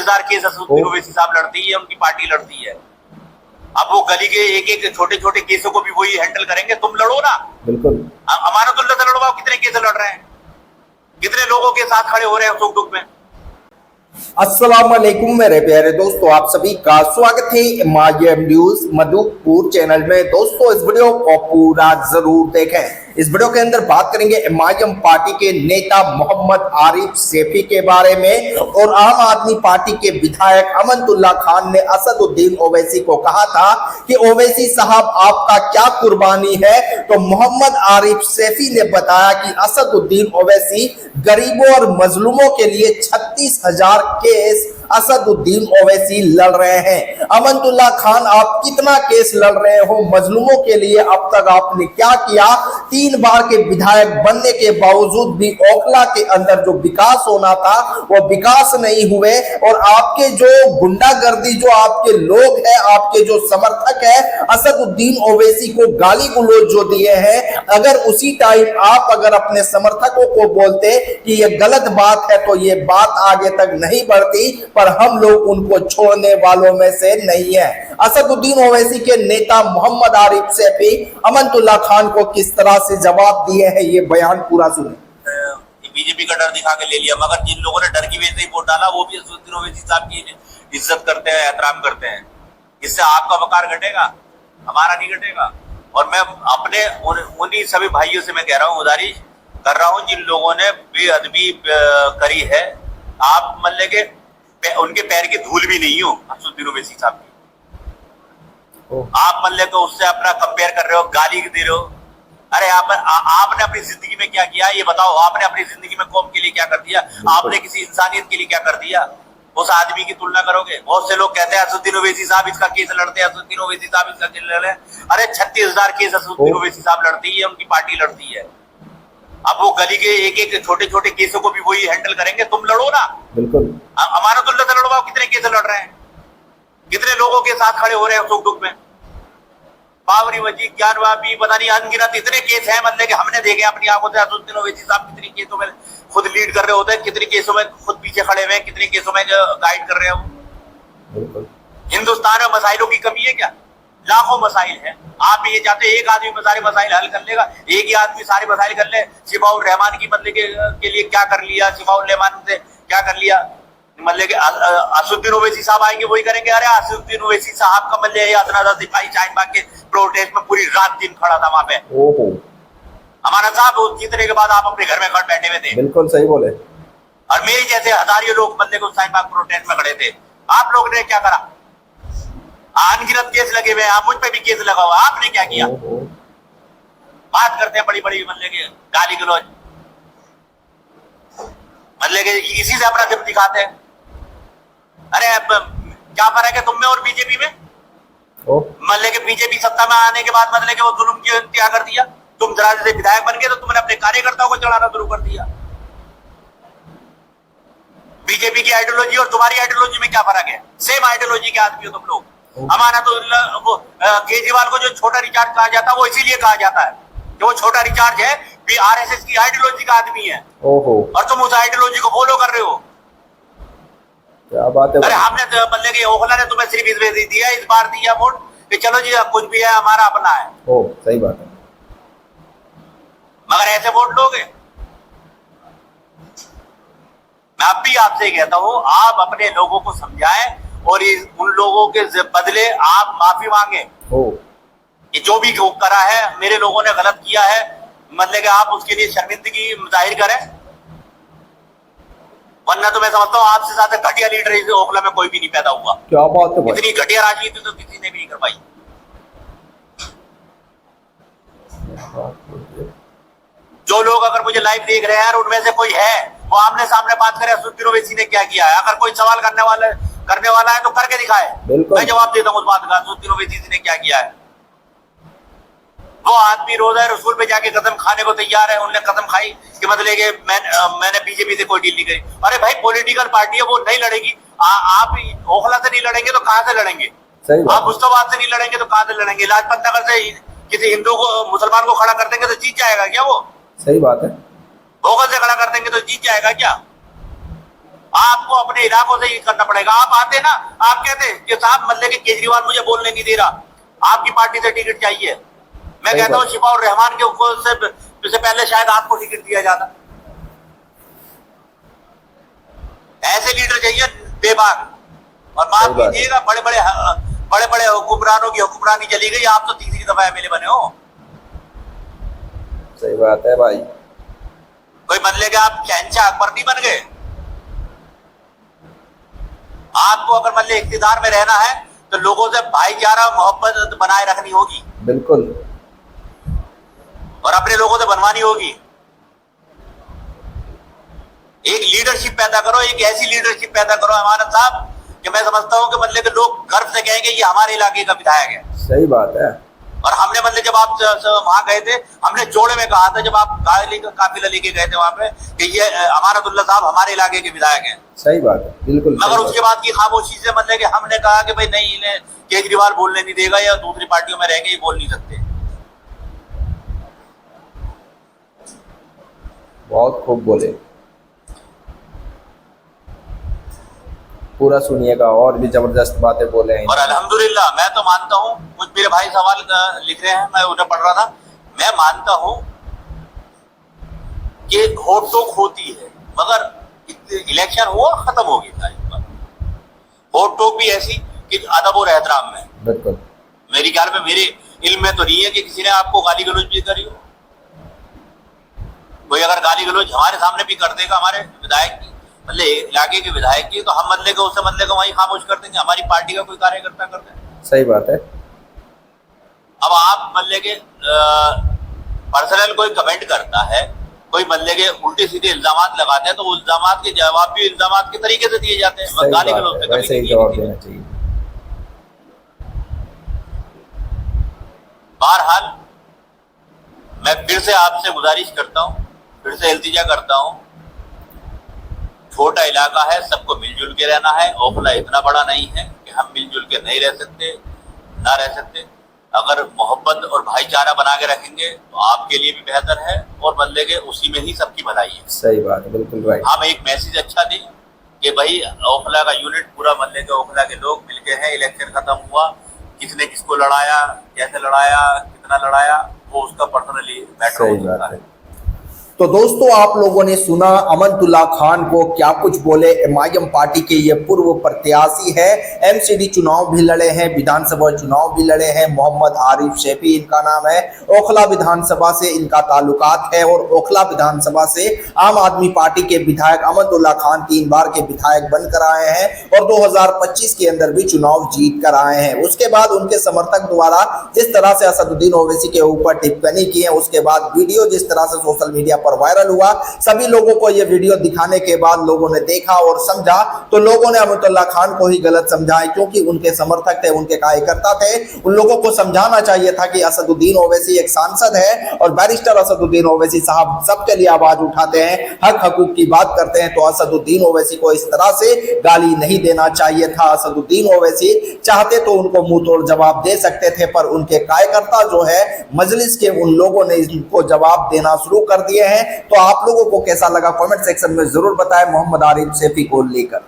36,000 case Asaduddin Owaisi साहब लड़ती है, उनकी पार्टी लड़ती है। अब वो गली के एक एक छोटे छोटे केसों को भी वही हैंडल करेंगे, तुम लड़ो ना। बिल्कुल अमानतुल्लाह से लड़वाओ, कितने केस लड़ रहे हैं, कितने लोगों के साथ खड़े हो रहे हैं सुख दुख में। अस्सलाम वालेकुम मेरे प्यारे दोस्तों, आप सभी का स्वागत है एमआईएम न्यूज मधुपुर चैनल में। दोस्तों इस वीडियो को पूरा जरूर देखें। इस वीडियो के अंदर बात करेंगे एमआईएम पार्टी के नेता मोहम्मद आरिफ सैफी के बारे में। और आम आदमी पार्टी के विधायक अमनतुल्लाह खान ने असदुद्दीन ओवैसी को कहा था कि ओवैसी साहब आपका क्या कुर्बानी है, तो मोहम्मद आरिफ सैफी ने बताया कि असदुद्दीन ओवैसी गरीबों और मजलूमों के लिए 36,000 केस असदुद्दीन ओवैसी लड़ रहे हैं। अमनतुल्लाह खान, आप कितना केस लड़ रहे हो मजलूमों के लिए, अब तक आपने क्या किया? 3 बार के विधायक बनने के बावजूद भी ओखला के अंदर जो विकास होना था वो विकास नहीं हुए। और आपके जो गुंडागर्दी, जो आपके लोग हैं, आपके जो समर्थक है असदुद्दीन ओवैसी को गाली गलौज जो दिए हैं, अगर उसी टाइम आप अगर अपने समर्थकों को बोलते कि ये गलत बात है तो ये बात आगे तक नहीं बढ़ती। पर हम लोग उनको छोड़ने वालों में से नहीं है। असदुद्दीन ओवैसी के नेता मोहम्मद आरिफ सैफी अमनतुल्लाह खान को किस तरह से जवाब दिए हैं, ये बयान पूरा सुने। बीजेपी का डर दिखा के ले लिया, मगर जिन लोगों ने डर की वजह से ही वोट डाला वो भी असदुद्दीन ओवैसी साहब की इज्जत करते हैं, एहतराम करते हैं। इससे आपका वकार घटेगा, हमारा नहीं घटेगा। और मैं अपने उन्हीं सभी भाइयों से मैं कह रहा हूँ, गुजारिश कर रहा हूँ, जिन लोगों ने बेअदबी करी है, आप मान लेंगे उनके पैर की धूल भी नहीं हो असदुद्दीन ओवैसी साहब की। आप मान लेंगे उससे अपना कंपेयर कर रहे हो, गाली दे रहे हो। अरे आपने अपनी जिंदगी में क्या किया ये बताओ। आपने अपनी जिंदगी में कौम के लिए क्या कर दिया? आपने किसी इंसानियत के लिए क्या कर दिया? उस आदमी की तुलना करोगे। बहुत से लोग कहते हैं असदुद्दीन ओवैसी साहब इसका केस लड़ते हैं, असदुद्दीन ओवैसी साहब इसका केस लड़ रहे हैं। अरे 36,000 केस असदुद्दीन ओवैसी साहब लड़ती है, उनकी पार्टी लड़ती है। अब वो गली के एक एक छोटे छोटे केसों को भी वही हैंडल करेंगे, तुम लड़ो ना। बिल्कुल अमानतुल्लाह से लड़वाओ, कितने केस लड़ रहे हैं, कितने लोगों के साथ खड़े हो रहे हैं सुख दुख में। बावरी वजी ज्ञानवापी पता नहीं अनगिनत इतने केस हैं, मतलब कि हमने देखे अपनी आंखों से। असदुद्दीन ओवैसी साहब कितनी केसों में खुद लीड कर रहे होते हैं, कितने केसों में खुद पीछे खड़े हुए हैं, कितने केसों में गाइड कर रहे हैं वो। हिंदुस्तान में मसाइलों की कमी है क्या? लाखों मसाइल है। आप ये चाहते एक आदमी सारे मसाइल हल कर लेगा, एक ही आदमी सारे मसाइल कर ले। शिफाउर रहमान की मतलब के लिए क्या कर लिया, शिफाउर रहमान से क्या कर लिया, मतलब कि असदुद्दीन ओवैसी साहब आएंगे वही करेंगे। अरे असदुद्दीन ओवैसी साहब का मतलब अदनादा सिपाही शाहीन बाग के प्रोटेस्ट में पूरी रात दिन खड़ा था वहां पे। हमारा साहब जीतने के बाद आप अपने घर में खड़ बैठे हुए थे। बिल्कुल सही बोले। और मेरी जैसे हजारों लोग मतलब शाहीन बाग प्रोटेस्ट में खड़े थे। आप लोग ने क्या करा? अनगिनत केस लगे हुए, आप मुझ पे भी केस लगा हुआ, आपने क्या किया? बात करते हैं बड़ी बड़ी मतलब के गाली गलौज, मतलब के इसी से अपना सिर्फ दिखाते हैं। अरे क्या फर्क है तुम में और बीजेपी में? मतलब के बीजेपी सत्ता में आने के बाद मतलब के वो जुल्म की इंतहा कर दिया। तुम जरा से विधायक बन गए तो तुमने अपने कार्यकर्ताओं को चढ़ाना शुरू कर दिया। बीजेपी की आइडियोलॉजी और तुम्हारी आइडियोलॉजी में क्या फर्क है? सेम आइडियोलॉजी के आदमी हो तुम लोग। वो केजरीवाल को जो छोटा रिचार्ज कहा जाता है वो इसीलिए कहा जाता है कि वो छोटा रिचार्ज है, भी आरएसएस की आइडियोलॉजी का आदमी है। और तुम उस आइडियोलॉजी को फॉलो कर रहे हो। क्या बात है? अरे हमने मतलब कि ओखला ने तुम्हें सिर्फ इसमें दिया, इस बार दिया वोट कि चलो जी कुछ भी है हमारा अपना है। सही बात है। मगर ऐसे वोट लोगे? मैं अब भी आपसे कहता हूं, आप अपने लोगों को समझाएं और उन लोगों के बदले आप माफी मांगे। ये जो भी करा है, मेरे लोगों ने गलत किया है, मतलब कि आप उसके लिए शर्मिंदगी जाहिर करें। वरना तो मैं समझता हूँ आपसे ज्यादा घटिया लीडर इस ओखला में कोई भी नहीं पैदा हुआ। क्या बात है? इतनी घटिया राजनीति तो किसी ने भी नहीं कर पाई। जो लोग अगर मुझे लाइव देख रहे हैं और उनमें से कोई है वो आमने सामने बात करे असदुद्दीन ओवैसी ने क्या किया है। अगर कोई सवाल करने वाला है तो करके दिखाए, मैं जवाब देता हूँ उस बात का। असदुद्दीन ओवैसी ने क्या किया है? वो आदमी रोजा रसूल पे जाके कदम खाने को तैयार है। उन्होंने कदम खाई कि मतलब कि मैंने बीजेपी से कोई डील नहीं करी। अरे भाई पॉलिटिकल पार्टी है, वो नहीं लड़ेगी। आप ओखला से नहीं लड़ेंगे तो कहां से लड़ेंगे? आप मुस्तफाबाद से नहीं लड़ेंगे तो कहां से लड़ेंगे? लाजपत नगर से किसी हिंदू को मुसलमान को खड़ा कर देंगे तो जीत जाएगा क्या वो? सही बात है। ओखल से खड़ा कर देंगे तो जीत जाएगा क्या? आपको अपने इलाकों से ये करना पड़ेगा। आप आते ना, आप कहते कि साहब मल्ले के केजरीवाल मुझे बोलने नहीं दे रहा, आपकी पार्टी से टिकट चाहिए। मैं कहता हूँ शिफाउर रहमान के ऊपर से पहले शायद आपको टिकट दिया जाता। ऐसे लीडर चाहिए बेबाक। और माफ कीजिएगा, बड़े बड़े हुक्मरानों की हुक्मरानी चली गई, आप तो तीसरी दफा एमएलए बने हो। सही बात है भाई। कोई मल्ले के आप शहंशाह अकबर नहीं बन गए। आपको अगर मल्ले इख्तिदार में रहना है तो लोगों से भाईचारा मोहब्बत बनाए रखनी होगी, बिल्कुल, और अपने लोगों से बनवानी होगी। एक लीडरशिप पैदा करो, एक ऐसी लीडरशिप पैदा करो अमानत साहब कि मैं समझता हूं कि मल्ले के लोग गर्व से कहेंगे ये हमारे इलाके का विधायक है। सही बात है। और हमने मतलब जब आप वहां गए थे, हमने जोड़े में कहा था जब आप काफिला लेके गए थे वहां पे कि ये अमानतुल्लाह साहब हमारे इलाके के विधायक हैं। सही बात है, बिल्कुल। मगर उसके बाद की खामोशी से मतलब कि हमने कहा कि भाई नहीं, इन्हें केजरीवाल बोलने नहीं देगा या दूसरी पार्टियों में रहेंगे, ये बोल नहीं सकते। बहुत खूब बोले, पूरा सुनिएगा, और भी जबरदस्त बातें बोले हैं। और अल्हम्दुलिल्लाह मैं तो मानता हूँ, कुछ मेरे भाई सवाल लिख रहे हैं, मैं उन्हें पढ़ रहा था। मैं मानता हूँ कि वोट टोक होती है, मगर इलेक्शन हुआ खत्म हो गया। वोट टोक भी ऐसी कि अदब और एहतराम में। बिल्कुल। मेरी ख्याल में, मेरे इल्म में तो नहीं है कि किसी ने आपको गाली गलौज भी करी हो। कोई अगर गाली गलौज हमारे सामने भी कर देगा, हमारे विधायक की, मतलब इलाके के विधायक की, तो हम मल्ले को उससे मल्ले को वहीं खामोश कर देंगे, हमारी पार्टी का कोई कार्यकर्ता कर दें। सही बात है। अब आप मल्ले के पर्सनल कोई कमेंट करता है, कोई मल्ले के उल्टे सीधे इल्जामात लगाते हैं, तो उस इल्जामात के जवाब भी इल्जामात के तरीके से दिए जाते हैं। गाली गलौज से वैसे ही जवाब देना चाहिए। बहरहाल मैं फिर से आपसे गुजारिश करता हूँ, फिर से इल्तिजा करता हूँ, छोटा इलाका है, सबको मिलजुल के रहना है। ओखला इतना बड़ा नहीं है कि हम मिलजुल के नहीं रह सकते, ना रह सकते। अगर मोहब्बत और भाईचारा बना के रखेंगे तो आपके लिए भी बेहतर है, और बल्ले के उसी में ही सबकी भलाई है। सही बात है, बिल्कुल राइट। हम एक मैसेज अच्छा दें कि भाई ओखला का यूनिट, पूरा मल्ले के ओखला के लोग मिलके हैं, इलेक्शन खत्म हुआ, किसने किसको लड़ाया, कैसे लड़ाया, कितना लड़ाया, वो उसका पर्सनली मैटर होता है। तो दोस्तों, आप लोगों ने सुना अमनतुल्लाह खान को क्या कुछ बोले। एमआईएम पार्टी के ये पूर्व प्रत्याशी है, एमसीडी चुनाव भी लड़े हैं, विधानसभा चुनाव भी लड़े हैं। मोहम्मद आरिफ शैफी इनका नाम है। ओखला विधानसभा से इनका ताल्लुकात है, और ओखला विधानसभा से आम आदमी पार्टी के विधायक अमनतुल्लाह खान 3 बार के विधायक बनकर आए हैं, और 2025 के अंदर भी चुनाव जीत कर आए हैं। उसके बाद उनके समर्थक द्वारा जिस तरह से असदुद्दीन ओवैसी के ऊपर टिप्पणी की है, उसके बाद वीडियो जिस तरह से सोशल मीडिया पर वायरल हुआ, सभी लोगों को यह वीडियो दिखाने के बाद लोगों ने देखा और समझा, तो लोगों ने अमनतुल्लाह खान को ही गलत समझा है, क्योंकि उनके समर्थक थे, उनके कार्यकर्ता थे। उन लोगों को समझाना चाहिए था कि असदुद्दीन ओवैसी एक सांसद है, और बैरिस्टर असदुद्दीन ओवैसी साहब सबके लिए आवाज उठाते हैं, हक हकूक की बात करते हैं। तो असदुद्दीन ओवैसी को इस तरह से गाली नहीं देना चाहिए था। असदुद्दीन ओवैसी चाहते तो उनको मुंह तोड़ जवाब दे सकते थे, पर उनके कार्यकर्ता जो है मजलिस के, उन लोगों ने इनको जवाब देना शुरू कर दिए हैं। तो आप लोगों को कैसा लगा कमेंट सेक्शन में जरूर बताएं मोहम्मद आरिफ शैफी को लेकर।